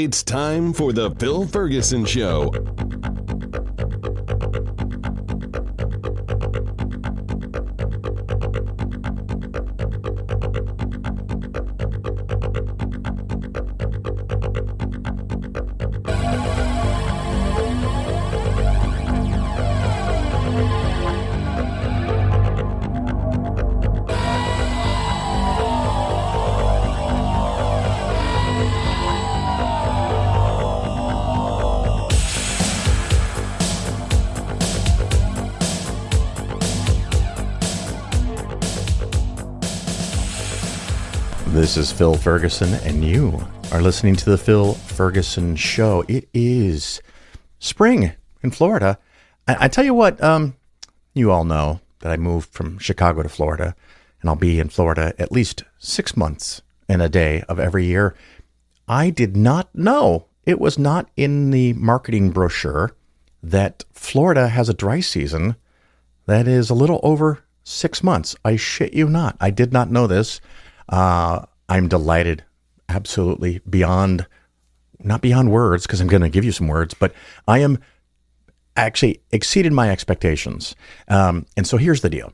It's time for the Phil Ferguson Show. This is Phil Ferguson, and you are listening to the Phil Ferguson Show. It is spring in Florida. I tell you what, you all know that I moved from Chicago to Florida, and I'll be in Florida at least 6 months and a day of every year. I did not know, it was not in the marketing brochure, that Florida has a dry season that is a little over 6 months. I shit you not. I did not know this. I'm delighted, absolutely not beyond words, because I'm going to give you some words, but I am actually exceeded my expectations. And so here's the deal.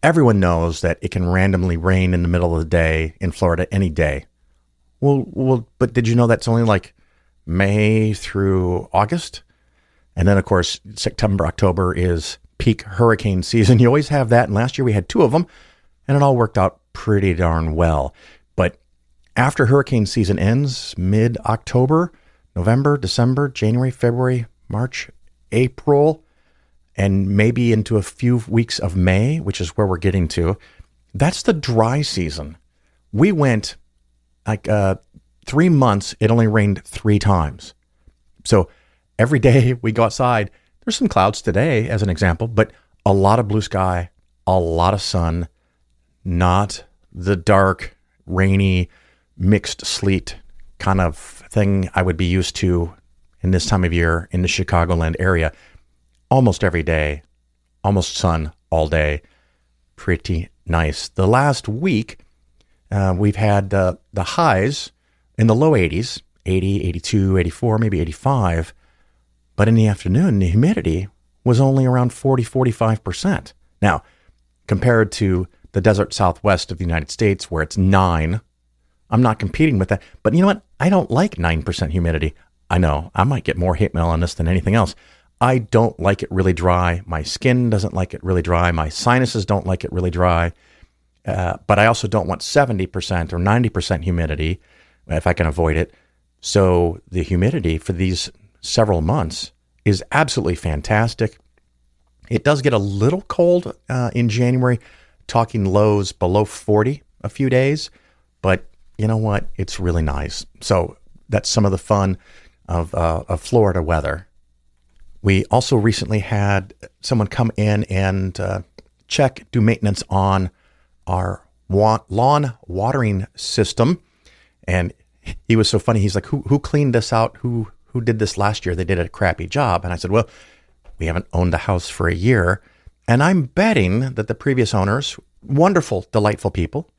Everyone knows that it can randomly rain in the middle of the day in Florida any day. Well, but did you know that's only like May through August? And then, of course, September, October is peak hurricane season. You always have that. And last year we had 2 of them, and it all worked out pretty darn well. But after hurricane season ends, mid-October, November, December, January, February, March, April, and maybe into a few weeks of May, which is where we're getting to, that's the dry season. We went like 3 months, it only rained 3 times. So every day we go outside, there's some clouds today as an example, but a lot of blue sky, a lot of sun, not the dark, rainy, mixed sleet kind of thing I would be used to in this time of year in the Chicagoland area. Almost every day, almost sun all day. Pretty nice. The last week, we've had the highs in the low 80s, 80, 82, 84, maybe 85. But in the afternoon, the humidity was only around 40, 45%. Now, compared to the desert southwest of the United States, where it's 9. I'm not competing with that. But you know what? I don't like 9% humidity. I know I might get more hate mail on this than anything else. I don't like it really dry. My skin doesn't like it really dry. My sinuses don't like it really dry. But I also don't want 70% or 90% humidity if I can avoid it. So the humidity for these several months is absolutely fantastic. It does get a little cold in January, talking lows below 40 a few days, but you know what? It's really nice. So that's some of the fun of Florida weather. We also recently had someone come in and do maintenance on our lawn watering system. And he was so funny. He's like, who cleaned this out? Who did this last year? They did a crappy job. And I said, well, we haven't owned the house for a year. And I'm betting that the previous owners, wonderful, delightful people,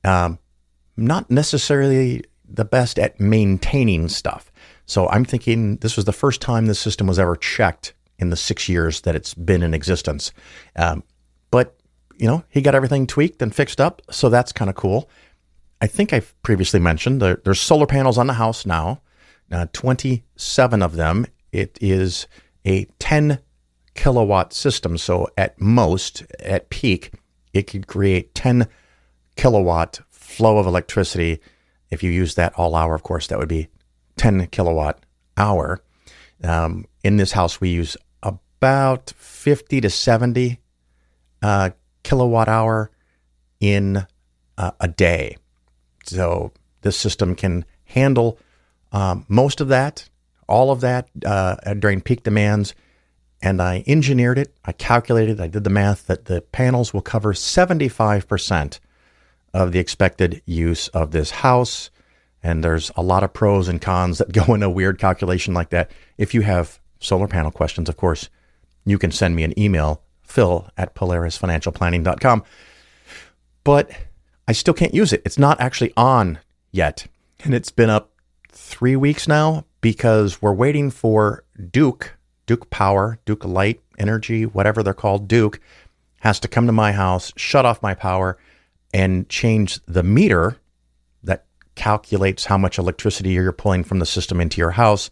not necessarily the best at maintaining stuff. So I'm thinking this was the first time the system was ever checked in the 6 years that it's been in existence. But, he got everything tweaked and fixed up. So that's kind of cool. I think I've previously mentioned there's solar panels on the house now, 27 of them. It is a 10 kilowatt system. So at most, at peak, it could create 10 kilowatt flow of electricity. If you use that all hour, of course, that would be 10 kilowatt hour. In this house, we use about 50 to 70 kilowatt hour in a day. So this system can handle most of that, all of that during peak demands. And I engineered it, I calculated, I did the math that the panels will cover 75% of the expected use of this house. And there's a lot of pros and cons that go in a weird calculation like that. If you have solar panel questions, of course, you can send me an email, phil@polarisfinancialplanning.com. But I still can't use it. It's not actually on yet. And it's been up 3 weeks now because we're waiting for Duke Power, Duke Light Energy, whatever they're called. Duke has to come to my house, shut off my power, and change the meter that calculates how much electricity you're pulling from the system into your house.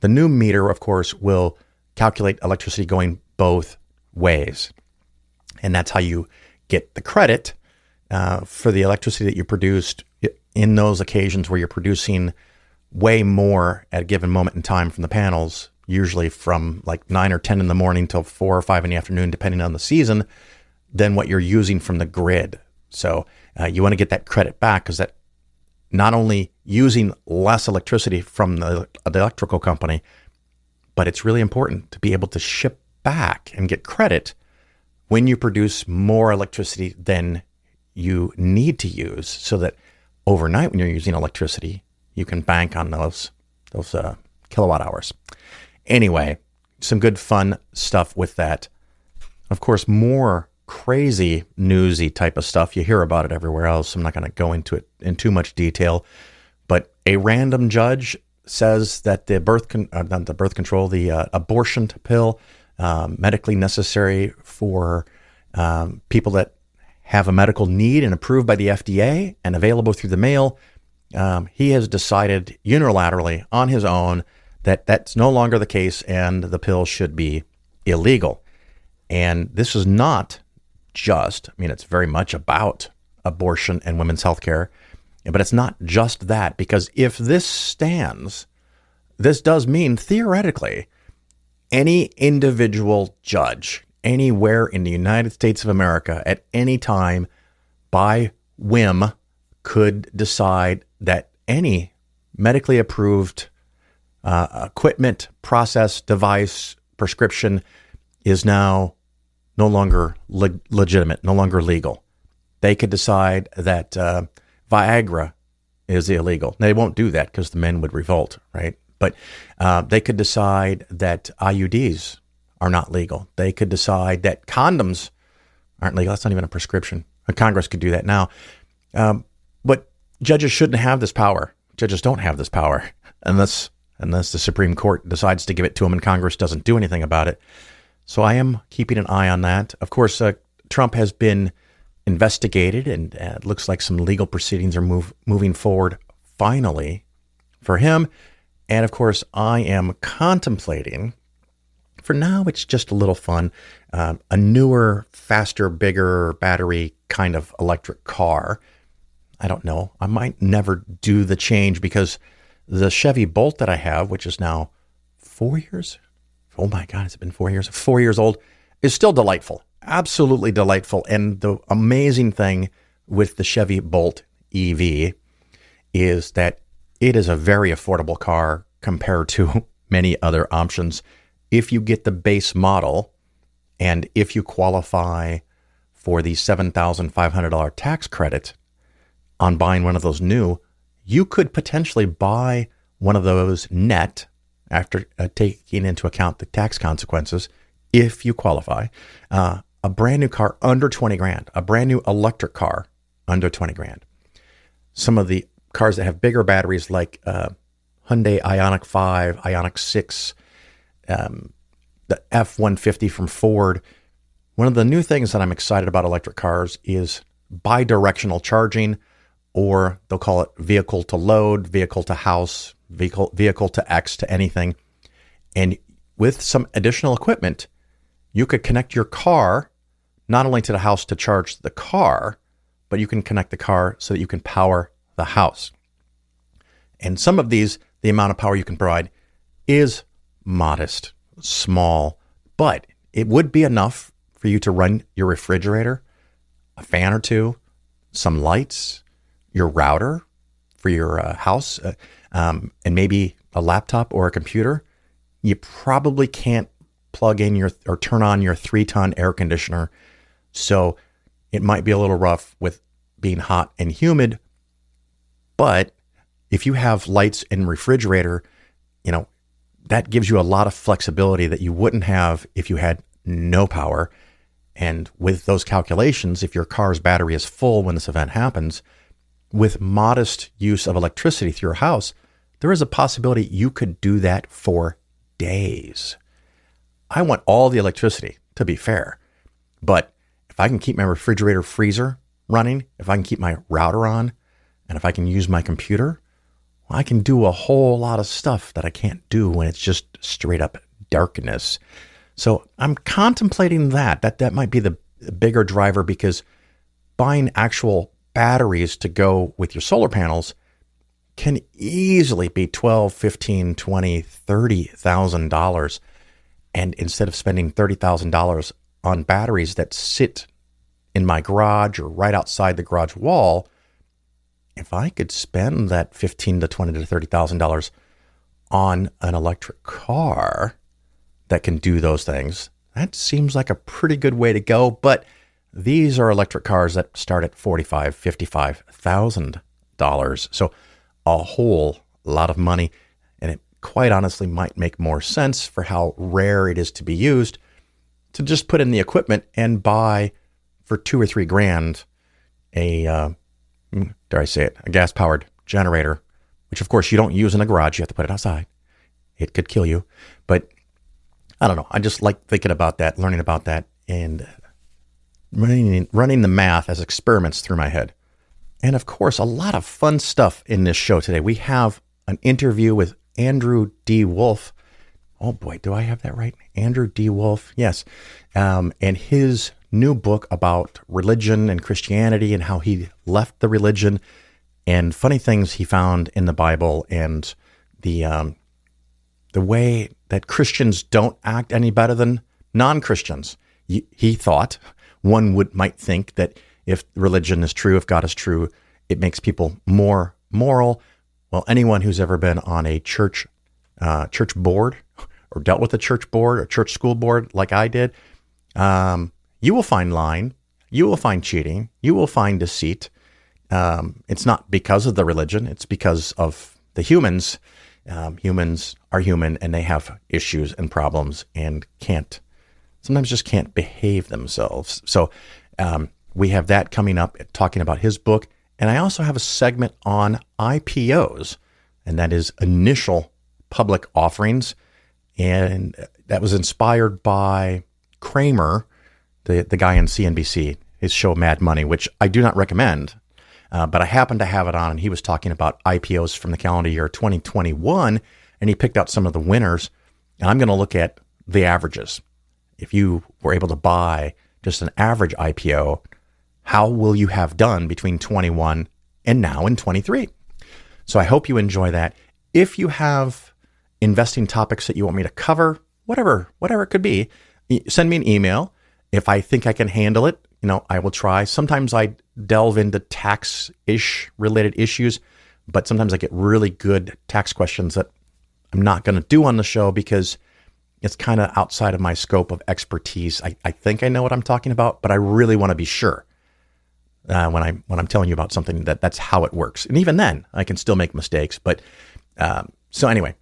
The new meter, of course, will calculate electricity going both ways. And that's how you get the credit for the electricity that you produced in those occasions where you're producing way more at a given moment in time from the panels, usually from like 9 or 10 in the morning till 4 or 5 in the afternoon, depending on the season, than what you're using from the grid. So you want to get that credit back because that not only using less electricity from the electrical company, but it's really important to be able to ship back and get credit when you produce more electricity than you need to use, so that overnight when you're using electricity, you can bank on those kilowatt hours. Anyway, some good fun stuff with that. Of course, more crazy newsy type of stuff. You hear about it everywhere else. I'm not going to go into it in too much detail, but a random judge says that the abortion pill, medically necessary for people that have a medical need and approved by the FDA and available through the mail. He has decided unilaterally on his own that that's no longer the case and the pill should be illegal. And this is not just, it's very much about abortion and women's health care, but it's not just that, because if this stands, this does mean theoretically any individual judge anywhere in the United States of America at any time by whim could decide that any medically approved equipment, process, device, prescription is now no longer legitimate, no longer legal. They could decide that Viagra is illegal. They won't do that because the men would revolt, right? But they could decide that IUDs are not legal. They could decide that condoms aren't legal. That's not even a prescription. Congress could do that now. But judges shouldn't have this power. Judges don't have this power unless the Supreme Court decides to give it to them and Congress doesn't do anything about it. So I am keeping an eye on that. Of course, Trump has been investigated, and it looks like some legal proceedings are moving forward finally for him. And of course, I am contemplating, for now, it's just a little fun, a newer, faster, bigger battery kind of electric car. I don't know. I might never do the change because the Chevy Bolt that I have, which is now 4 years. Oh my God, has it been 4 years? 4 years old, is still delightful. Absolutely delightful. And the amazing thing with the Chevy Bolt EV is that it is a very affordable car compared to many other options. If you get the base model and if you qualify for the $7,500 tax credit on buying one of those new, you could potentially buy one of those net after taking into account the tax consequences, if you qualify, a brand new car under 20 grand, a brand new electric car under 20 grand. Some of the cars that have bigger batteries like Hyundai Ioniq 5, Ioniq 6, the F-150 from Ford. One of the new things that I'm excited about electric cars is bidirectional charging, or they'll call it vehicle to load, vehicle to house, vehicle to X to anything. And with some additional equipment, you could connect your car not only to the house to charge the car, but you can connect the car so that you can power the house. And some of these, the amount of power you can provide is modest, small, but it would be enough for you to run your refrigerator, a fan or two, some lights, your router for your house, and maybe a laptop or a computer. You probably can't plug in or turn on your 3-ton air conditioner. So it might be a little rough with being hot and humid. But if you have lights and refrigerator, that gives you a lot of flexibility that you wouldn't have if you had no power. And with those calculations, if your car's battery is full when this event happens, with modest use of electricity through your house, there is a possibility you could do that for days. I want all the electricity, to be fair. But if I can keep my refrigerator freezer running, if I can keep my router on, and if I can use my computer, well, I can do a whole lot of stuff that I can't do when it's just straight up darkness. So I'm contemplating that. That might be the bigger driver, because buying actual batteries to go with your solar panels can easily be $12,000, $15,000, $20,000, $30,000. And instead of spending $30,000 on batteries that sit in my garage or right outside the garage wall, if I could spend that $15,000 to $20,000 to $30,000 on an electric car that can do those things, that seems like a pretty good way to go. But these are electric cars that start at $45,000, $55,000. So a whole lot of money. And it quite honestly might make more sense for how rare it is to be used to just put in the equipment and buy for $2,000 or $3,000 a gas-powered generator, which of course you don't use in a garage. You have to put it outside. It could kill you. But I don't know. I just like thinking about that, learning about that, and running the math as experiments through my head. And of course, a lot of fun stuff in this show today. We have an interview with Andrew D. Wolf. Oh boy, do I have that right? Andrew D. Wolf, yes. And his new book about religion and Christianity and how he left the religion and funny things he found in the Bible, and the way that Christians don't act any better than non-Christians. He thought, might think that if religion is true, if God is true, it makes people more moral. Well, anyone who's ever been on a church board or dealt with a church board or church school board like I did, you will find lying, you will find cheating, you will find deceit. It's not because of the religion, it's because of the humans. Humans are human, and they have issues and problems and sometimes just can't behave themselves. So we have that coming up, talking about his book. And I also have a segment on IPOs, and that is initial public offerings. And that was inspired by Kramer, the guy on CNBC, his show Mad Money, which I do not recommend. But I happened to have it on, and he was talking about IPOs from the calendar year 2021, and he picked out some of the winners. And I'm going to look at the averages. If you were able to buy just an average IPO, how will you have done between 21 and now in 23? So I hope you enjoy that. If you have investing topics that you want me to cover, whatever it could be, send me an email. If I think I can handle it, I will try. Sometimes I delve into tax-ish related issues, but sometimes I get really good tax questions that I'm not going to do on the show because it's kind of outside of my scope of expertise. I think I know what I'm talking about, but I really want to be sure when I'm telling you about something that's how it works. And even then, I can still make mistakes. But so anyway,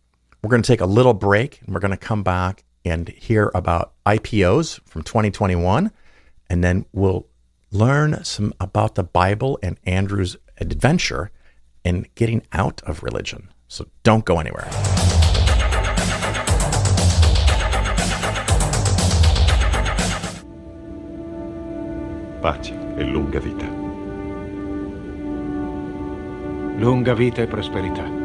we're going to take a little break, and we're going to come back and hear about IPOs from 2021. And then we'll learn some about the Bible and Andrew's adventure in getting out of religion. So don't go anywhere. Pace e lunga vita. Lunga vita e prosperità.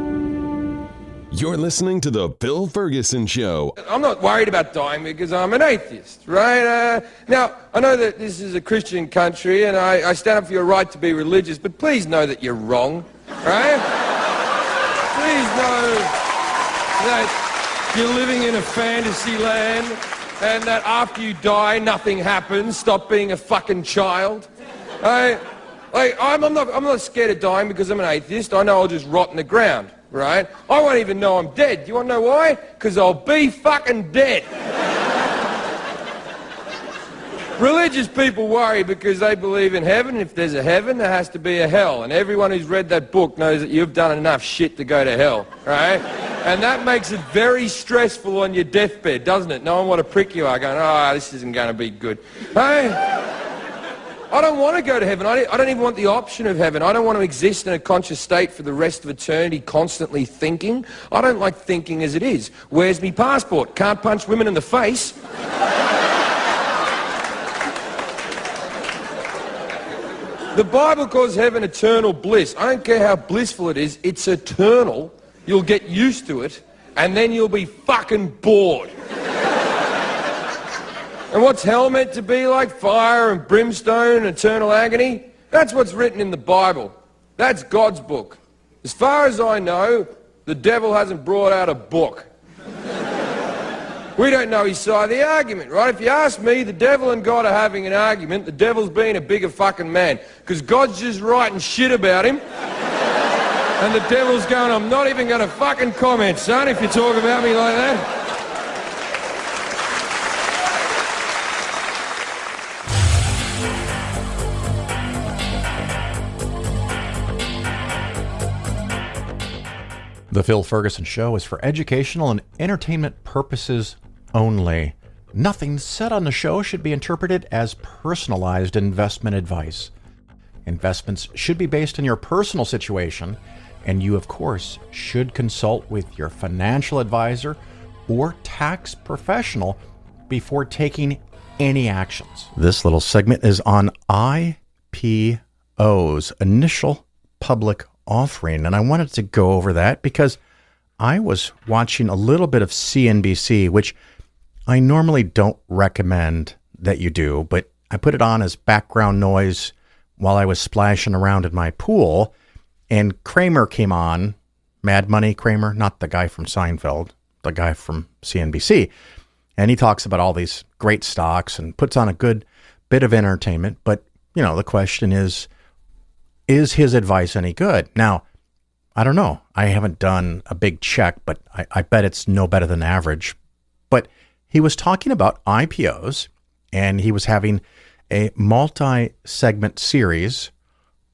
You're listening to The Phil Ferguson Show. I'm not worried about dying because I'm an atheist, right? Now, I know that this is a Christian country and I stand up for your right to be religious, but please know that you're wrong, right? Please know that you're living in a fantasy land and that after you die, nothing happens. Stop being a fucking child. I'm not scared of dying because I'm an atheist. I know I'll just rot in the ground. Right? I won't even know I'm dead. Do you want to know why? Because I'll be fucking dead. Religious people worry because they believe in heaven. If there's a heaven, there has to be a hell. And everyone who's read that book knows that you've done enough shit to go to hell, right? And that makes it very stressful on your deathbed, doesn't it? No one want to prick you are going, this isn't going to be good. Hey? I don't want to go to heaven. I don't even want the option of heaven. I don't want to exist in a conscious state for the rest of eternity constantly thinking. I don't like thinking as it is. Where's me passport? Can't punch women in the face. The Bible calls heaven eternal bliss. I don't care how blissful it is. It's eternal. You'll get used to it, and then you'll be fucking bored. And what's hell meant to be like? Fire and brimstone and eternal agony? That's what's written in the Bible. That's God's book. As far as I know, the devil hasn't brought out a book. We don't know his side of the argument, right? If you ask me, the devil and God are having an argument. The devil's being a bigger fucking man. Because God's just writing shit about him. And the devil's going, I'm not even going to fucking comment, son, if you talk about me like that. The Phil Ferguson Show is for educational and entertainment purposes only. Nothing said on the show should be interpreted as personalized investment advice. Investments should be based on your personal situation, and you, of course, should consult with your financial advisor or tax professional before taking any actions. This little segment is on IPOs, initial public offering, and I wanted to go over that because I was watching a little bit of CNBC, which I normally don't recommend that you do, but I put it on as background noise while I was splashing around in my pool, and Kramer came on, Mad Money Kramer, not the guy from Seinfeld, the guy from CNBC, and he talks about all these great stocks and puts on a good bit of entertainment, but, you know, the question is his advice any good? Now, I don't know. I haven't done a big check, but I bet it's no better than average. But he was talking about IPOs, and he was having a multi-segment series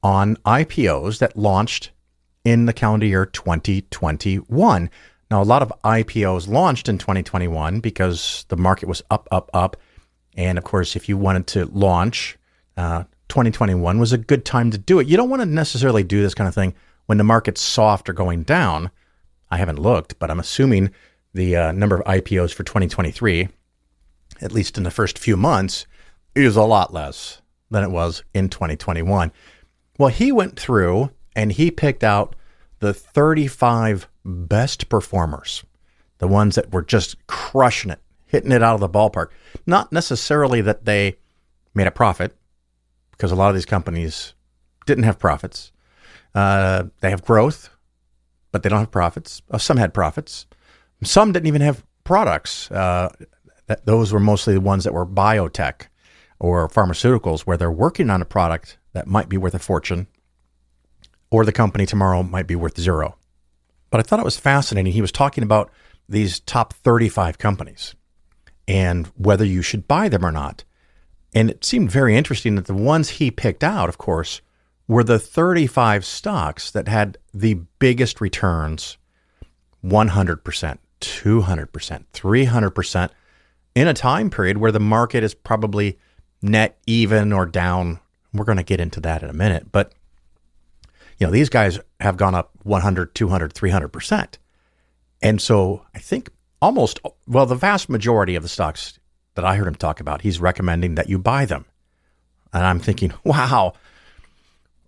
on IPOs that launched in the calendar year 2021. Now, a lot of IPOs launched in 2021 because the market was up. And of course, if you wanted to launch, 2021 was a good time to do it. You don't want to necessarily do this kind of thing when the market's soft or going down. I haven't looked, but I'm assuming the number of IPOs for 2023, at least in the first few months, is a lot less than it was in 2021. Well, he went through and he picked out the 35 best performers, the ones that were just crushing it, hitting it out of the ballpark. Not necessarily that they made a profit, because a lot of these companies didn't have profits. They have growth, but they don't have profits. Some had profits. Some didn't even have products. Those were mostly the ones that were biotech or pharmaceuticals, where they're working on a product that might be worth a fortune, or the company tomorrow might be worth zero. But I thought it was fascinating. He was talking about these top 35 companies and whether you should buy them or not. And it seemed very interesting that the ones he picked out, of course, were the 35 stocks that had the biggest returns, 100%, 200%, 300%, in a time period where the market is probably net even or down. We're going to get into that in a minute. But, you know, these guys have gone up 100, 200, 300%. And so I think the vast majority of the stocks that I heard him talk about, he's recommending that you buy them. And I'm thinking, wow,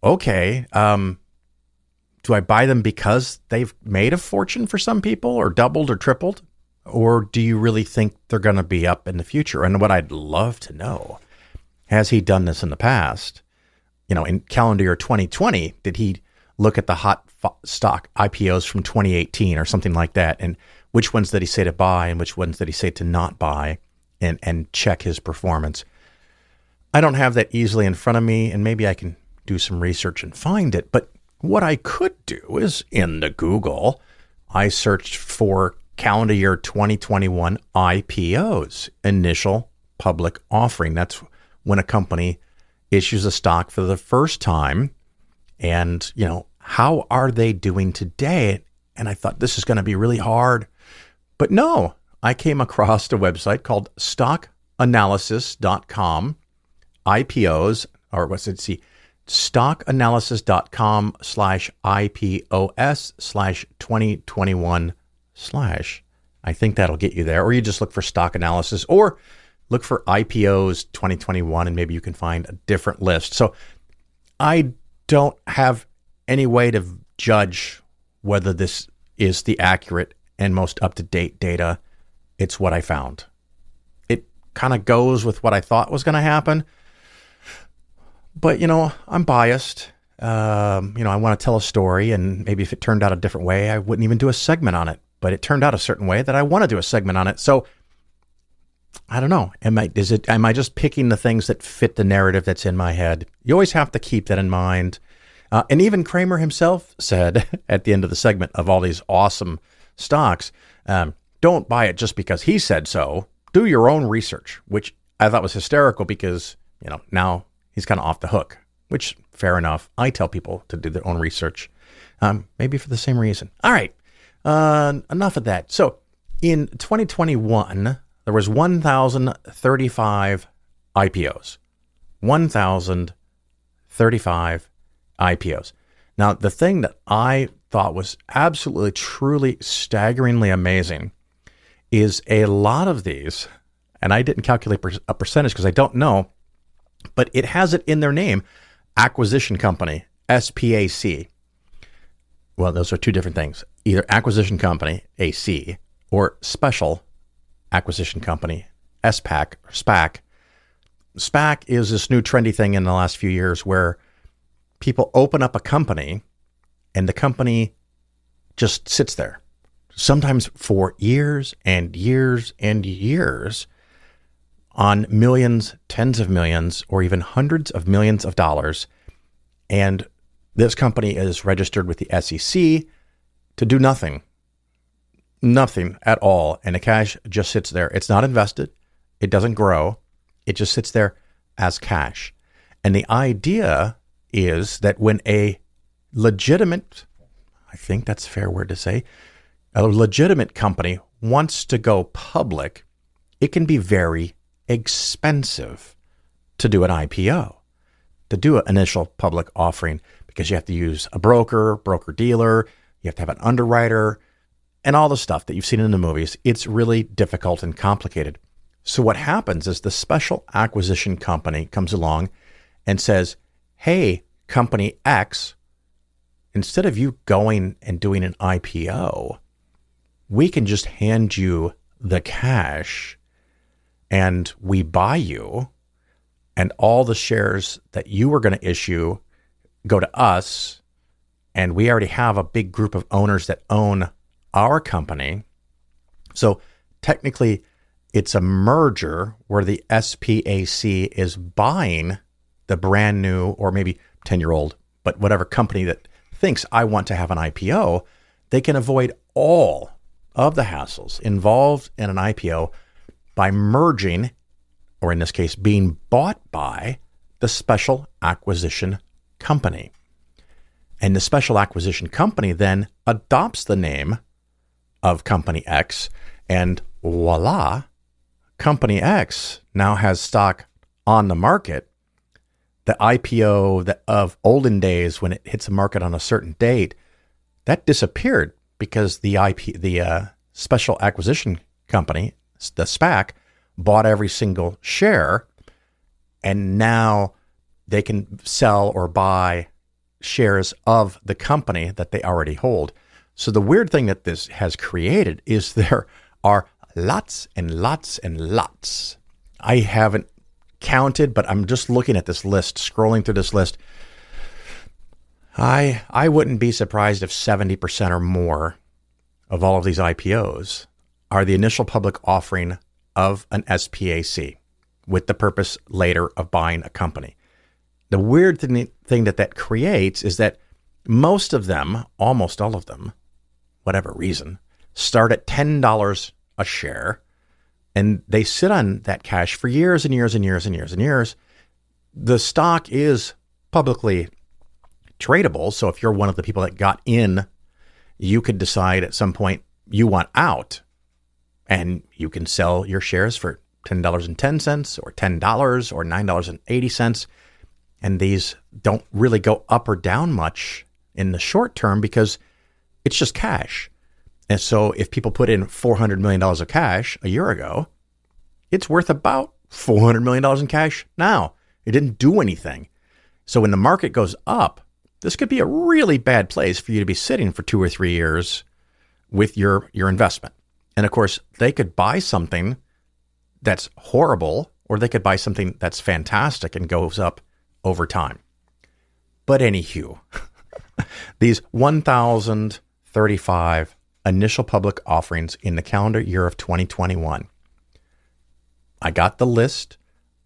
okay, do I buy them because they've made a fortune for some people or doubled or tripled? Or do you really think they're going to be up in the future? And what I'd love to know, has he done this in the past? You know, in calendar year 2020, did he look at the hot stock IPOs from 2018 or something like that? And which ones did he say to buy and which ones did he say to not buy? And check his performance. I don't have that easily in front of me, and maybe I can do some research and find it. But what I could do is in the Google, I searched for calendar year 2021 IPOs, initial public offering. That's when a company issues a stock for the first time. And, you know, how are they doing today? And I thought this is going to be really hard. But no. I came across a website called stockanalysis.com, IPOs, or what's it? See, stockanalysis.com/IPOS/2021/. I think that'll get you there. Or you just look for stock analysis or look for IPOs 2021 and maybe you can find a different list. So I don't have any way to judge whether this is the accurate and most up-to-date data. It's what I found. It kind of goes with what I thought was going to happen. But, I'm biased. I want to tell a story, and maybe if it turned out a different way, I wouldn't even do a segment on it. But it turned out a certain way that I want to do a segment on it. So I don't know. Am I just picking the things that fit the narrative that's in my head? You always have to keep that in mind. And even Kramer himself said at the end of the segment of all these awesome stocks, don't buy it just because he said so. Do your own research, which I thought was hysterical because, now he's kind of off the hook, which fair enough. I tell people to do their own research, maybe for the same reason. All right. Enough of that. So in 2021, there was 1,035 IPOs. 1,035 IPOs. Now, the thing that I thought was absolutely, truly, staggeringly amazing is a lot of these, and I didn't calculate a percentage because I don't know, but it has it in their name, acquisition company, SPAC. Well, those are two different things. Either acquisition company, AC, or special acquisition company, SPAC or SPAC. SPAC is this new trendy thing in the last few years where people open up a company and the company just sits there, sometimes for years and years and years, on millions, tens of millions, or even hundreds of millions of dollars. And this company is registered with the SEC to do nothing at all. And the cash just sits there. It's not invested. It doesn't grow. It just sits there as cash. And the idea is that when a legitimate, I think that's a fair word to say, a legitimate company wants to go public, it can be very expensive to do an IPO, to do an initial public offering, because you have to use a broker-dealer, you have to have an underwriter, and all the stuff that you've seen in the movies. It's really difficult and complicated. So what happens is the special acquisition company comes along and says, hey, company X, instead of you going and doing an IPO, we can just hand you the cash and we buy you, and all the shares that you were going to issue go to us, and we already have a big group of owners that own our company. So technically, it's a merger where the SPAC is buying the brand new, or maybe 10-year-old, but whatever company that thinks I want to have an IPO. They can avoid all of the hassles involved in an IPO by merging, or in this case, being bought by the special acquisition company. And the special acquisition company then adopts the name of Company X, and voila, Company X now has stock on the market. The IPO of olden days, when it hits the market on a certain date, that disappeared because the special acquisition company, the SPAC, bought every single share, and now they can sell or buy shares of the company that they already hold. So the weird thing that this has created is there are lots and lots and lots. I haven't counted, but I'm just looking at this list, scrolling through this list. I wouldn't be surprised if 70% or more of all of these IPOs are the initial public offering of an SPAC with the purpose later of buying a company. The weird thing that creates is that most of them, almost all of them, whatever reason, start at $10 a share, and they sit on that cash for years and years and years and years and years. The stock is publicly tradable, so if you're one of the people that got in, you could decide at some point you want out, and you can sell your shares for $10.10 or $10 or $9.80. And these don't really go up or down much in the short term because it's just cash. And so if people put in $400 million of cash a year ago, it's worth about $400 million in cash now. It didn't do anything. So when the market goes up, this could be a really bad place for you to be sitting for 2 or 3 years with your investment. And of course, they could buy something that's horrible, or they could buy something that's fantastic and goes up over time. But anywho, these 1,035 initial public offerings in the calendar year of 2021. I got the list,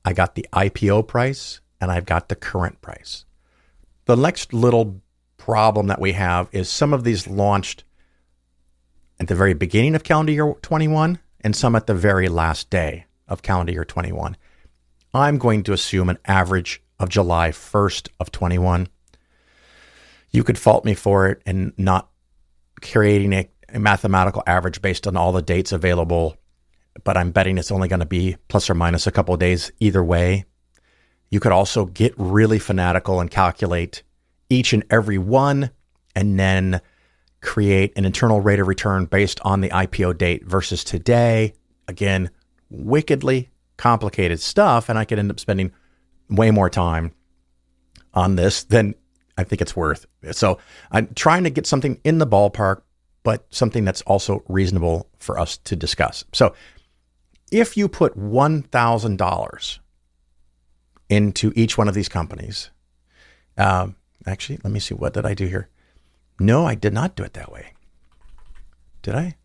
I got the IPO price, and I've got the current price. The next little problem that we have is some of these launched at the very beginning of calendar year 21 and some at the very last day of calendar year 21. I'm going to assume an average of July 1st of 21. You could fault me for it and not creating a mathematical average based on all the dates available, but I'm betting it's only going to be plus or minus a couple of days either way. You could also get really fanatical and calculate each and every one and then create an internal rate of return based on the IPO date versus today. Again, wickedly complicated stuff, and I could end up spending way more time on this than I think it's worth. So I'm trying to get something in the ballpark, but something that's also reasonable for us to discuss. So if you put $1,000 into each one of these companies, actually, let me see, what did I do here? No, I did not do it that way. Did I?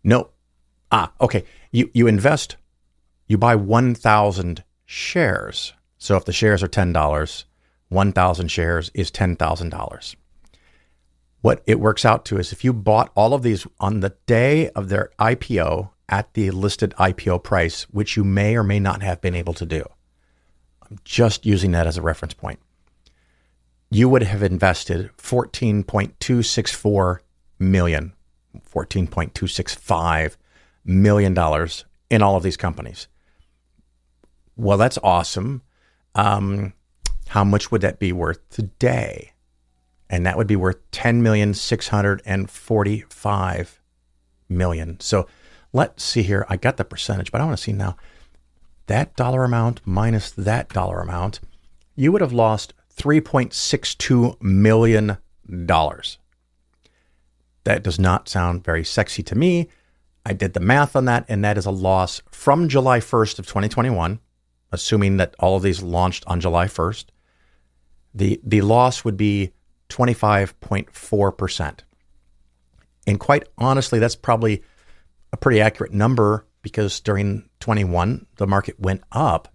No. Okay. You invest, you buy 1,000 shares. So if the shares are $10, 1,000 shares is $10,000. What it works out to is if you bought all of these on the day of their IPO at the listed IPO price, which you may or may not have been able to do. I'm just using that as a reference point. You would have invested $14.265 million in all of these companies. Well, that's awesome. How much would that be worth today? And that would be worth $10,645,000,000. So let's see here. I got the percentage, but I want to see now that dollar amount minus that dollar amount. You would have lost $3.62 million. That does not sound very sexy to me. I did the math on that, and that is a loss from July 1st of 2021, assuming that all of these launched on July 1st. The loss would be 25.4%. And quite honestly, that's probably a pretty accurate number because during 21, the market went up.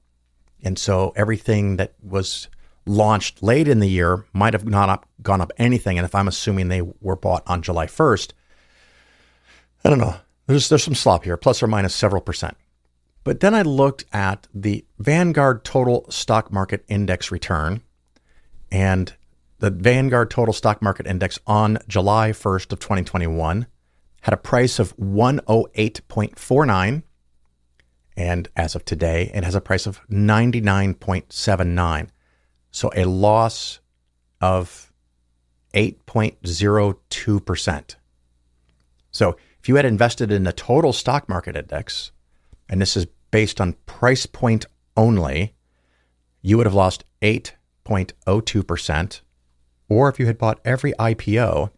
And so everything that was launched late in the year might have gone up anything. And if I'm assuming they were bought on July 1st, I don't know. There's some slop here, plus or minus several percent. But then I looked at the Vanguard Total Stock Market Index return, and the Vanguard Total Stock Market Index on July 1st of 2021 had a price of 108.49. And as of today, it has a price of 99.79. So a loss of 8.02%. So if you had invested in the total stock market index, and this is based on price point only, you would have lost 8.02%. Or if you had bought every IPO,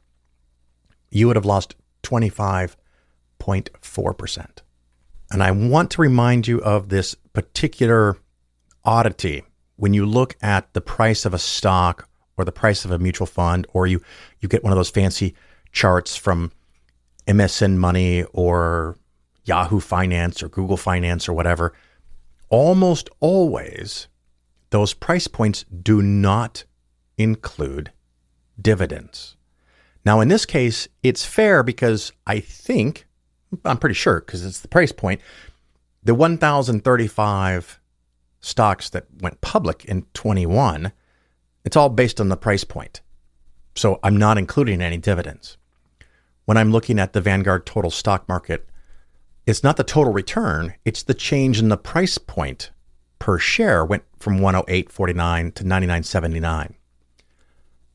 you would have lost 25.4%. And I want to remind you of this particular oddity. When you look at the price of a stock or the price of a mutual fund, or you get one of those fancy charts from MSN Money or Yahoo Finance or Google Finance or whatever, almost always those price points do not include dividends. Now, in this case, it's fair because I'm pretty sure because it's the price point, the 1,035 stocks that went public in 21, it's all based on the price point. So I'm not including any dividends. When I'm looking at the Vanguard Total Stock Market, it's not the total return, it's the change in the price point per share went from 108.49 to 99.79.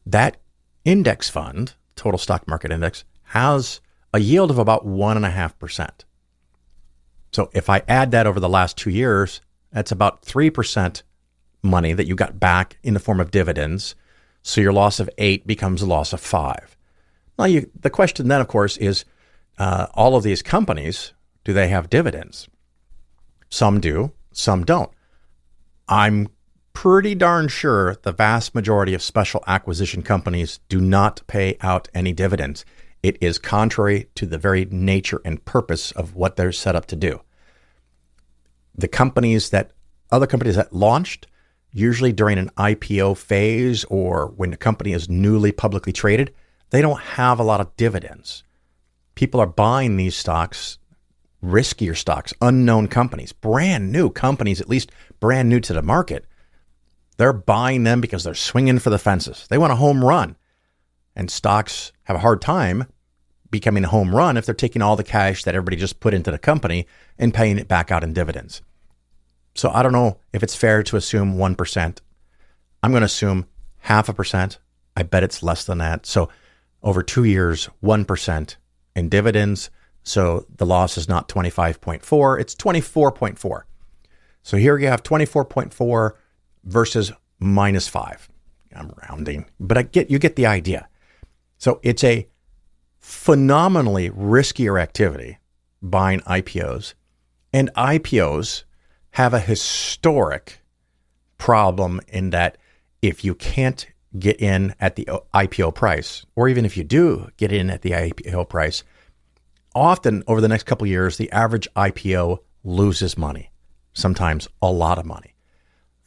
That index fund, total stock market index, has a yield of about 1.5%. So if I add that over the last 2 years, that's about 3% money that you got back in the form of dividends. So your loss of 8 becomes a loss of 5. Now, the question then, of course, is all of these companies, do they have dividends? Some do, some don't. I'm pretty darn sure the vast majority of special acquisition companies do not pay out any dividends. It is contrary to the very nature and purpose of what they're set up to do. Other companies that launched, usually during an IPO phase or when the company is newly publicly traded, they don't have a lot of dividends. People are buying these stocks, riskier stocks, unknown companies, brand new companies, at least brand new to the market. They're buying them because they're swinging for the fences. They want a home run. And stocks have a hard time becoming a home run if they're taking all the cash that everybody just put into the company and paying it back out in dividends. So I don't know if it's fair to assume 1%. I'm going to assume 0.5%. I bet it's less than that. So over 2 years, 1% in dividends. So the loss is not 25.4, it's 24.4. So here you have 24.4 versus -5. I'm rounding, but you get the idea. So it's a phenomenally riskier activity buying IPOs, and IPOs have a historic problem in that if you can't get in at the IPO price, or even if you do get in at the IPO price, often over the next couple of years, the average IPO loses money, sometimes a lot of money.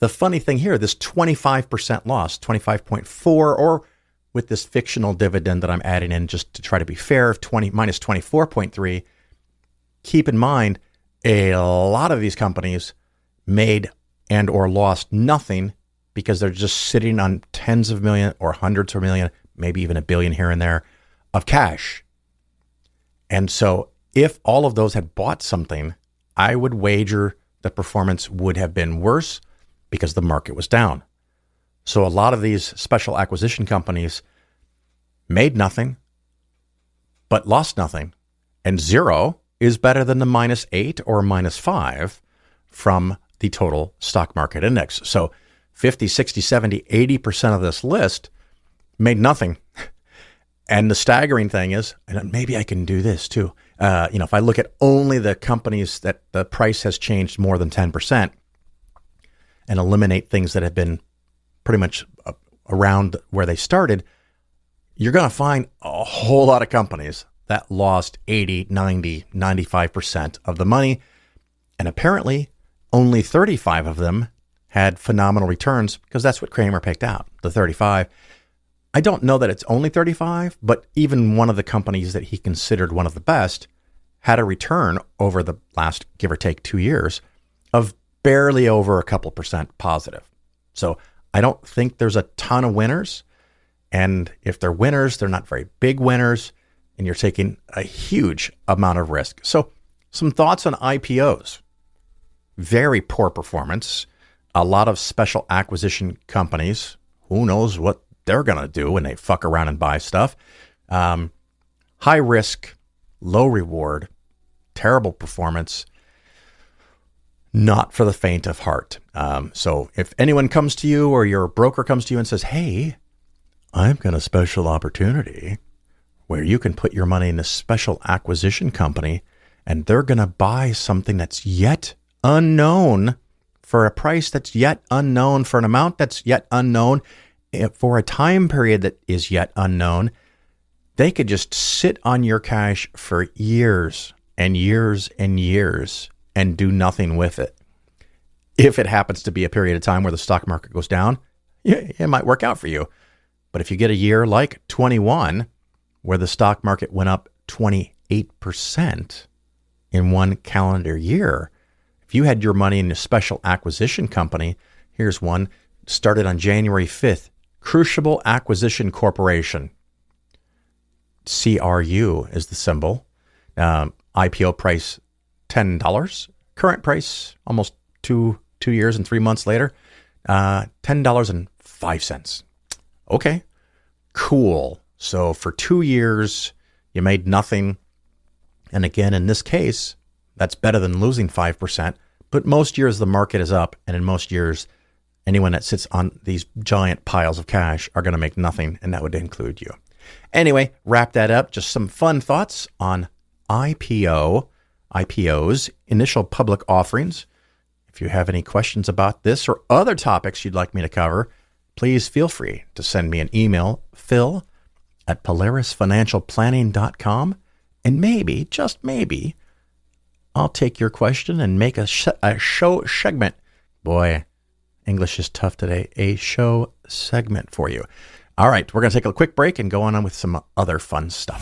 The funny thing here, this 25% loss, 25.4, or with this fictional dividend that I'm adding in just to try to be fair, of minus 24.3, keep in mind, a lot of these companies made and or lost nothing because they're just sitting on tens of million or hundreds of million, maybe even $1 billion here and there of cash. And so if all of those had bought something, I would wager the performance would have been worse because the market was down. So a lot of these special acquisition companies made nothing, but lost nothing. And 0 is better than the -8 or -5 from the total stock market index. So 50, 60, 70, 80% of this list made nothing. And the staggering thing is, and maybe I can do this too, if I look at only the companies that the price has changed more than 10% and eliminate things that have been pretty much around where they started, you're going to find a whole lot of companies that lost 80, 90, 95% of the money. And apparently only 35 of them had phenomenal returns because that's what Kramer picked out, the 35. I don't know that it's only 35, but even one of the companies that he considered one of the best had a return over the last, give or take 2 years, of barely over a couple percent positive. So I don't think there's a ton of winners. And if they're winners, they're not very big winners, and you're taking a huge amount of risk. So some thoughts on IPOs. Very poor performance. A lot of special acquisition companies, who knows what they're going to do when they fuck around and buy stuff. High risk, low reward, terrible performance. Not for the faint of heart. So if anyone comes to you or your broker comes to you and says, hey, I've got a special opportunity where you can put your money in a special acquisition company and they're going to buy something that's yet unknown for a price that's yet unknown, for an amount that's yet unknown, for a time period that is yet unknown, they could just sit on your cash for years and years and years and do nothing with it. If it happens to be a period of time where the stock market goes down, it might work out for you. But if you get a year like 21, where the stock market went up 28% in one calendar year, if you had your money in a special acquisition company, here's one, started on January 5th, Crucible Acquisition Corporation. CRU is the symbol. IPO price $10. Current price almost $2 2 years and 3 months later, $10.05. Okay, cool. So for 2 years, you made nothing. And again, in this case, that's better than losing 5%. But most years the market is up, and in most years, anyone that sits on these giant piles of cash are going to make nothing, and that would include you. Anyway, wrap that up. Just some fun thoughts on IPOs, initial public offerings. If you have any questions about this or other topics you'd like me to cover, please feel free to send me an email, phil@polarisfinancialplanning.com, and maybe, just maybe, I'll take your question and make a show segment. Boy, English is tough today. A show segment for you. All right, we're going to take a quick break and go on with some other fun stuff.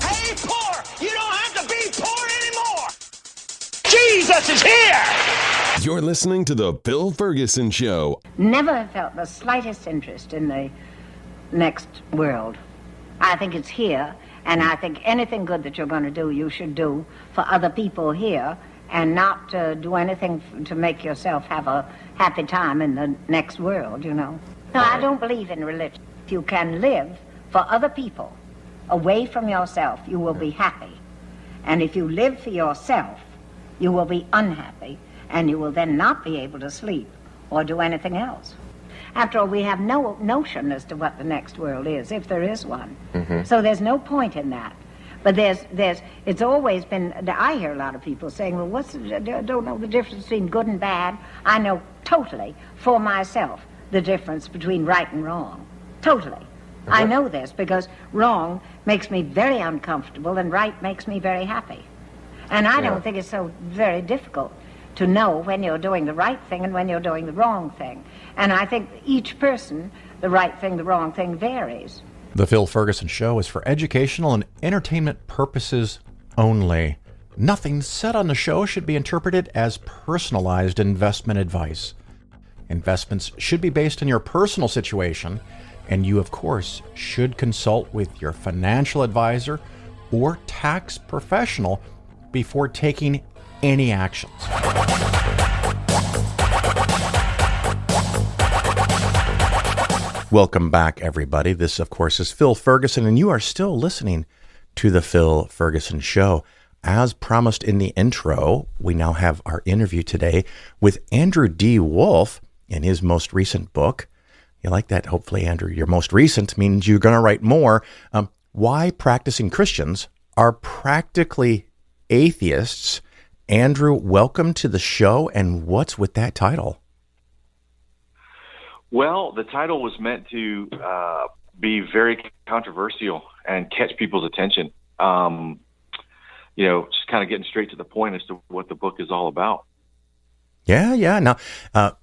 Hey, poor! You don't have to be poor anymore! Jesus is here! You're listening to The Phil Ferguson Show. Never felt the slightest interest in the next world. I think it's here, and I think anything good that you're going to do, you should do for other people here, and not do anything to make yourself have a happy time in the next world, you know. No, I don't believe in religion. If you can live for other people away from yourself, you will be happy. And if you live for yourself, you will be unhappy, and you will then not be able to sleep or do anything else. After all, we have no notion as to what the next world is, if there is one. So there's no point in that. But it's always been, I hear a lot of people saying, well, I don't know the difference between good and bad. I know totally, for myself, the difference between right and wrong. Totally. I know this because wrong makes me very uncomfortable and right makes me very happy. And I don't think it's so very difficult to know when you're doing the right thing and when you're doing the wrong thing. And I think each person, the right thing, the wrong thing, varies. The Phil Ferguson Show is for educational and entertainment purposes only. Nothing said on the show should be interpreted as personalized investment advice. Investments should be based on your personal situation, and you, of course, should consult with your financial advisor or tax professional before taking any actions. Welcome back, everybody. This, of course, is Phil Ferguson, and you are still listening to The Phil Ferguson Show. As promised in the intro, we now have our interview today with Andrew D. Wolf in his most recent book. You like that? Hopefully, Andrew, your most recent means you're going to write more. Why Practicing Christians Are Practically Atheists. Andrew, welcome to the show, and what's with that title? Well, the title was meant to be very controversial and catch people's attention. Just kind of getting straight to the point as to what the book is all about. Yeah. Now,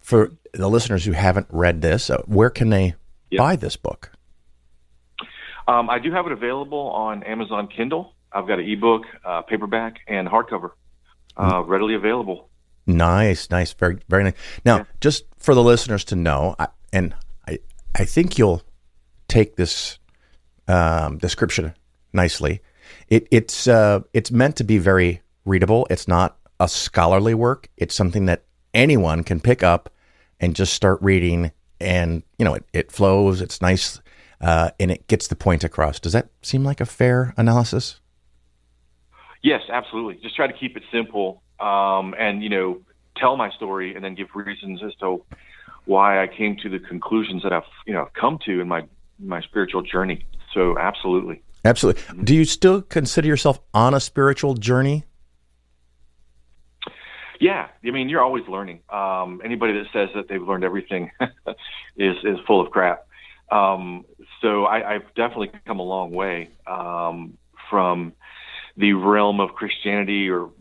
for the listeners who haven't read this, where can they buy this book? I do have it available on Amazon Kindle. I've got an ebook, paperback, and hardcover readily available. Nice. Very, very nice. Now, just for the listeners to know, I think you'll take this description nicely. It's meant to be very readable. It's not a scholarly work. It's something that anyone can pick up and just start reading, and it flows. It's nice, and it gets the point across. Does that seem like a fair analysis? Yes, absolutely. Just try to keep it simple, and tell my story, and then give reasons as to why I came to the conclusions that I've come to in my spiritual journey. So absolutely. Do you still consider yourself on a spiritual journey? Yeah, I mean, you're always learning. Anybody that says that they've learned everything is full of crap. So I've definitely come a long way from the realm of Christianity or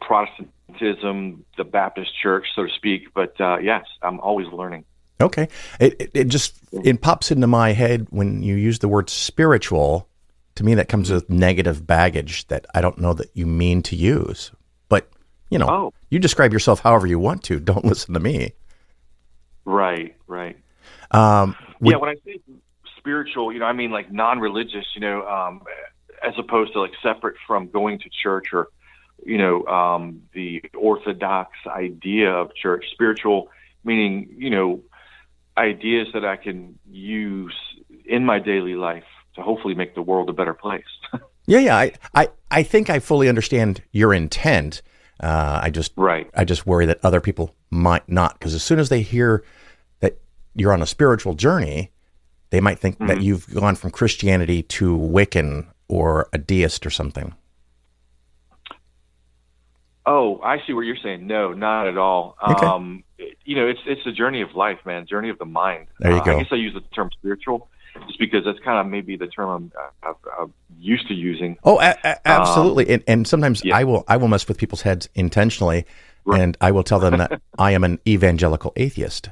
Protestantism, the Baptist Church, so to speak. But yes, I'm always learning. Okay, it pops into my head when you use the word spiritual. To me, that comes with negative baggage that I don't know that you mean to use. But you describe yourself however you want to. Don't listen to me. Right. When I say spiritual, I mean like non-religious. as opposed to like separate from going to church or, the orthodox idea of church. Spiritual meaning, ideas that I can use in my daily life to hopefully make the world a better place. Yeah. I think I fully understand your intent. I just worry that other people might not, because as soon as they hear that you're on a spiritual journey, they might think that you've gone from Christianity to Wiccan or a deist or something. Oh, I see what you're saying. No, not at all. Okay. It's a journey of life, man. Journey of the mind. There you go. I guess I use the term spiritual just because that's kind of maybe the term I'm used to using. Oh, absolutely. And sometimes I will mess with people's heads intentionally, and I will tell them that I am an evangelical atheist.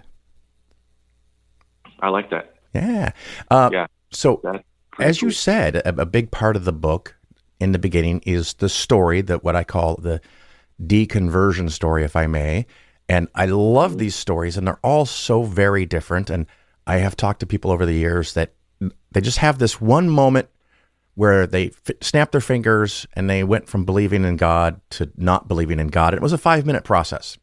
I like that. Yeah. Yeah. So, as cool. you said, a big part of the book in the beginning is the story, that what I call the deconversion story, if I may. And I love these stories, and they're all so very different. And I have talked to people over the years that they just have this one moment where they snapped their fingers and they went from believing in God to not believing in God. It was a 5-minute process.